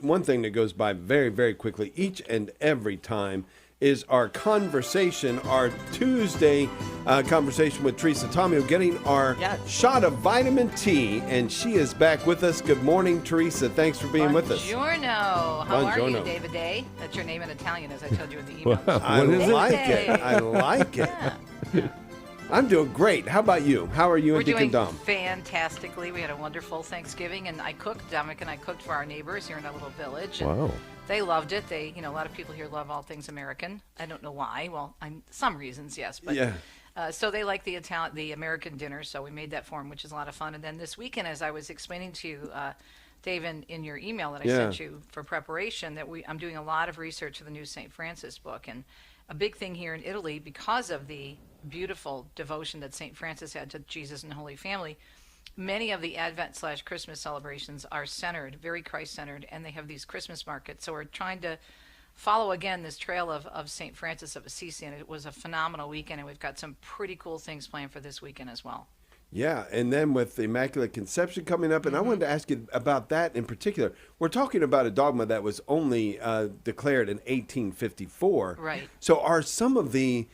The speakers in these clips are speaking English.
one thing that goes by very, very quickly each and every time is our conversation, our Tuesday conversation with Teresa Tomeo, getting our shot of vitamin T, and she is back with us. Good morning, Teresa. Thanks for being with us. Buongiorno. How are you, David Day? That's your name in Italian, as I told you in the email. I like it. Yeah. I'm doing great. How about you? How are you and Deacon Dom? We're doing fantastically. We had a wonderful Thanksgiving, and I cooked. Dominic and I cooked for our neighbors here in our little village. Wow. They loved it. They, a lot of people here love all things American. I don't know why. Well, some reasons, yes. But, yeah. So they like the American dinner, so we made that for them, which is a lot of fun. And then this weekend, as I was explaining to you, Dave, in your email that I sent you for preparation, that I'm doing a lot of research for the new St. Francis book. And a big thing here in Italy, because of the beautiful devotion that St. Francis had to Jesus and the Holy Family, many of the Advent/Christmas celebrations are centered, very Christ-centered, and they have these Christmas markets. So we're trying to follow, again, this trail of St. Francis of Assisi, and it was a phenomenal weekend, and we've got some pretty cool things planned for this weekend as well. Yeah, and then with the Immaculate Conception coming up, and I wanted to ask you about that in particular. We're talking about a dogma that was only declared in 1854. Right. So are some of the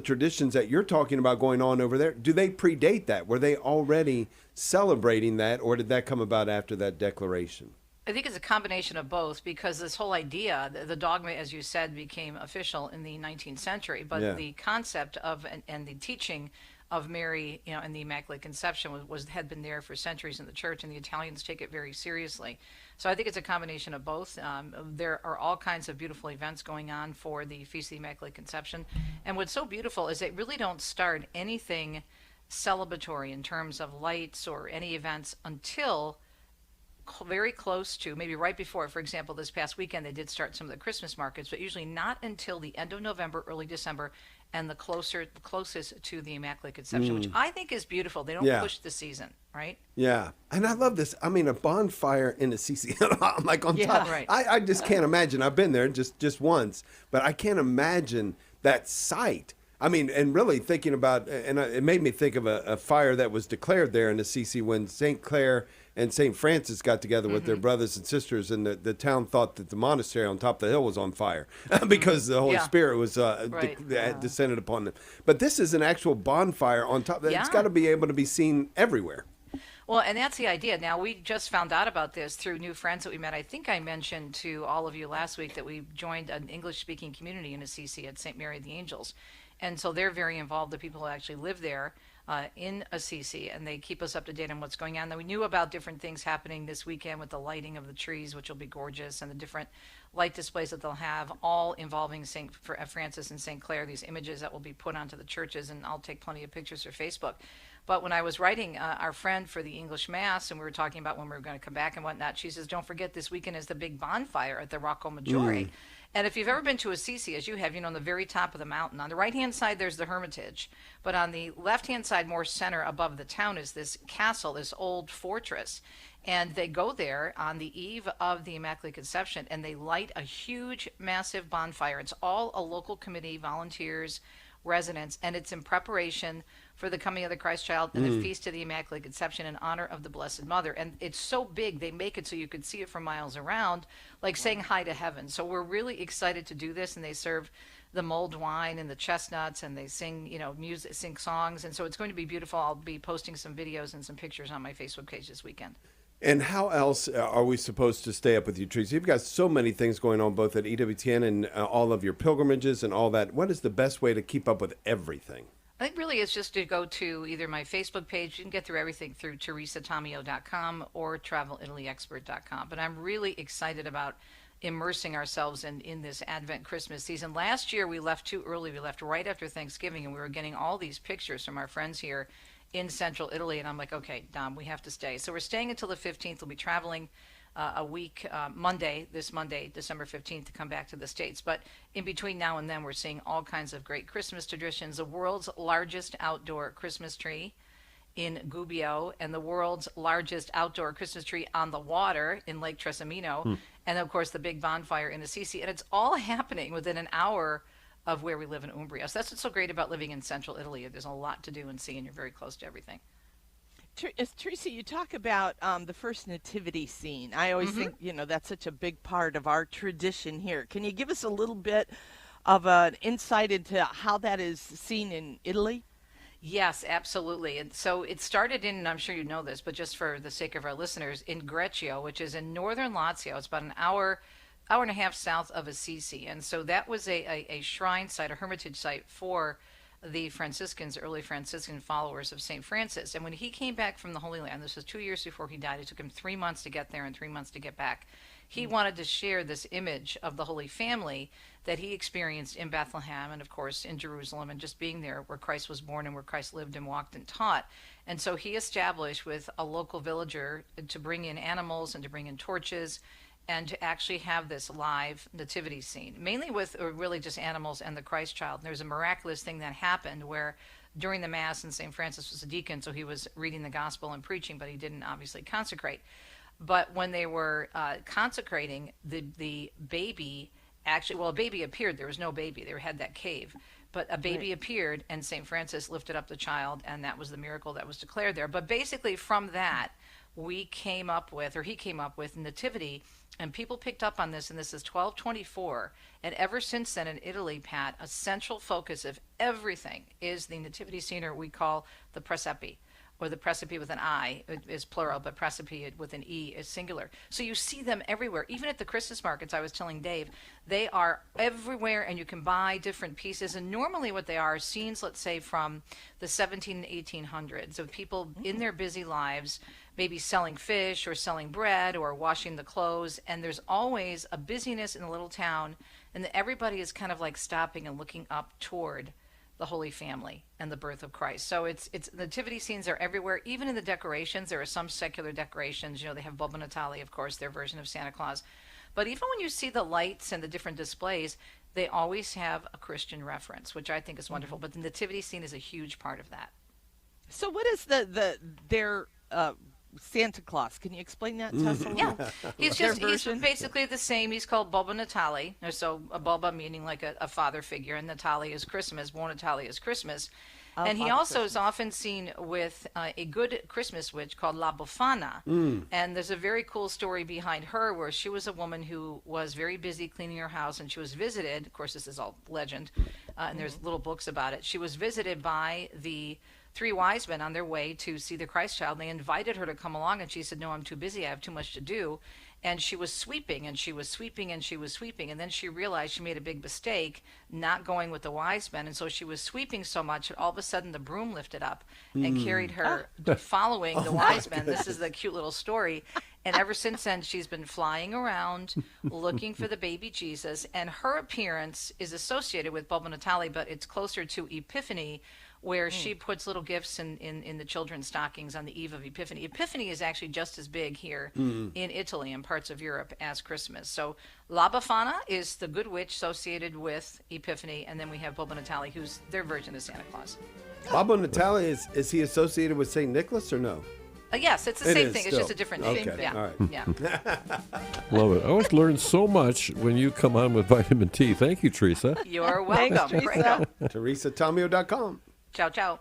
traditions that you're talking about going on over there, do they predate that? Were they already celebrating that, or did that come about after that declaration? I think it's a combination of both, because this whole idea, the dogma, as you said, became official in the 19th century, but the concept of and the teaching of Mary, and the Immaculate Conception had been there for centuries in the church, and the Italians take it very seriously. So I think it's a combination of both. There are all kinds of beautiful events going on for the Feast of the Immaculate Conception, and what's so beautiful is they really don't start anything celebratory in terms of lights or any events until very close to, maybe right before. For example, this past weekend they did start some of the Christmas markets, but usually not until the end of November, early December, and the closest to the Immaculate Conception, which I think is beautiful. They don't push the season, right? Yeah, and I love this. I mean, a bonfire in Assisi. I'm like on top. Right. I just can't imagine. I've been there just once, but I can't imagine that sight. I mean, and really thinking about, and it made me think of a fire that was declared there in Assisi when St. Clare and St. Francis got together with their brothers and sisters, and the town thought that the monastery on top of the hill was on fire because the Holy Spirit was descended upon them. But this is an actual bonfire on top. It's got to be able to be seen everywhere. Well, and that's the idea. Now, we just found out about this through new friends that we met. I think I mentioned to all of you last week that we joined an English-speaking community in Assisi at St. Mary of the Angels. And so they're very involved, the people who actually live there in Assisi, and they keep us up to date on what's going on. Then we knew about different things happening this weekend with the lighting of the trees, which will be gorgeous, and the different light displays that they'll have, all involving St. Francis and St. Clare, these images that will be put onto the churches, and I'll take plenty of pictures for Facebook. But when I was writing our friend for the English Mass, and we were talking about when we were going to come back and whatnot, she says, don't forget this weekend is the big bonfire at the Rocco Maggiore. And if you've ever been to Assisi, as you have, on the very top of the mountain, on the right-hand side, there's the Hermitage. But on the left-hand side, more center above the town, is this castle, this old fortress. And they go there on the eve of the Immaculate Conception, and they light a huge, massive bonfire. It's all a local committee, volunteers, residents, and it's in preparation for the coming of the Christ child and the Feast of the Immaculate Conception in honor of the Blessed Mother. And it's so big, they make it so you could see it from miles around, like saying hi to heaven. So we're really excited to do this, and they serve the mulled wine and the chestnuts, and they sing, music, sing songs. And so it's going to be beautiful. I'll be posting some videos and some pictures on my Facebook page this weekend. And how else are we supposed to stay up with you, Teresa? You've got so many things going on, both at EWTN and all of your pilgrimages and all that. What is the best way to keep up with everything? I think really it's just to go to either my Facebook page. You can get through everything through teresatomeo.com or travelitalyexpert.com. But I'm really excited about immersing ourselves in this Advent Christmas season. Last year we left too early. We left right after Thanksgiving, and we were getting all these pictures from our friends here in central Italy. And I'm like, okay, Dom, we have to stay. So we're staying until the 15th. We'll be traveling a week, this Monday, December 15th, to come back to the States. But in between now and then, we're seeing all kinds of great Christmas traditions. The world's largest outdoor Christmas tree in Gubbio, and the world's largest outdoor Christmas tree on the water in Lake Trasimeno, and of course the big bonfire in Assisi. And it's all happening within an hour of where we live in Umbria. So that's what's so great about living in central Italy. There's a lot to do and see, and you're very close to everything. Teresa, you talk about the first nativity scene. I always think, that's such a big part of our tradition here. Can you give us a little bit of an insight into how that is seen in Italy? Yes, absolutely. And so it started in, and I'm sure you know this, but just for the sake of our listeners, in Greccio, which is in northern Lazio. It's about an hour and a half south of Assisi. And so that was a shrine site, a hermitage site for the Franciscans, early Franciscan followers of St. Francis. And when he came back from the Holy Land, this was 2 years before he died, it took him 3 months to get there and 3 months to get back. He wanted to share this image of the Holy Family that he experienced in Bethlehem and, of course, in Jerusalem, and just being there where Christ was born and where Christ lived and walked and taught. And so he established with a local villager to bring in animals and to bring in torches and to actually have this live nativity scene, mainly with really just animals and the Christ child. And there's a miraculous thing that happened where during the Mass, and St. Francis was a deacon, so he was reading the gospel and preaching, but he didn't obviously consecrate. But when they were consecrating, the baby actually, well, a baby appeared. There was no baby. They had that cave. But a baby appeared, and St. Francis lifted up the child, and that was the miracle that was declared there. But basically, from that, he came up with nativity, and people picked up on this, and this is 1224. And ever since then in Italy, Pat, a central focus of everything is the nativity scene, or we call the presepe, or the precipe with an I is plural, but precipe with an E is singular. So you see them everywhere. Even at the Christmas markets, I was telling Dave, they are everywhere, and you can buy different pieces. And normally what they are scenes, let's say, from the 17 and 1800s of people in their busy lives, maybe selling fish or selling bread or washing the clothes. And there's always a busyness in the little town, and everybody is kind of like stopping and looking up toward the Holy Family and the birth of Christ. So it's nativity scenes are everywhere, even in the decorations. There are some secular decorations. They have Babbo Natale, of course, their version of Santa Claus. But even when you see the lights and the different displays, they always have a Christian reference, which I think is wonderful. But the nativity scene is a huge part of that. So what is their Santa Claus? Can you explain that to us a little? Yeah, he's basically the same. He's called Babbo Natale. So a Babbo meaning like a father figure, and Natale is Christmas. Buon Natale is Christmas. And he also is often seen with a good Christmas witch called La Befana. And there's a very cool story behind her where she was a woman who was very busy cleaning her house, and she was visited. Of course, this is all legend, and there's little books about it. She was visited by the three wise men on their way to see the Christ child. And they invited her to come along, and she said, "No, I'm too busy. I have too much to do." And she was sweeping, and she was sweeping, and she was sweeping. And then she realized she made a big mistake not going with the wise men. And so she was sweeping so much that all of a sudden the broom lifted up and carried her following the wise men. This is the cute little story. And ever since then, she's been flying around looking for the baby Jesus. And her appearance is associated with Babbo Natale, but it's closer to Epiphany, where she puts little gifts in the children's stockings on the eve of Epiphany. Epiphany is actually just as big here in Italy and parts of Europe as Christmas. So La Befana is the good witch associated with Epiphany, and then we have Babbo Natale, who's their version of Santa Claus. Babbo Natale, is he associated with St. Nicholas or no? Yes, it's the same thing. Still. It's just a different name. Okay. Yeah. All right. Yeah. Love it. I always learn so much when you come on with vitamin T. Thank you, Teresa. You're welcome. Thanks, Teresa. TeresaTomeo.com. Ciao, ciao.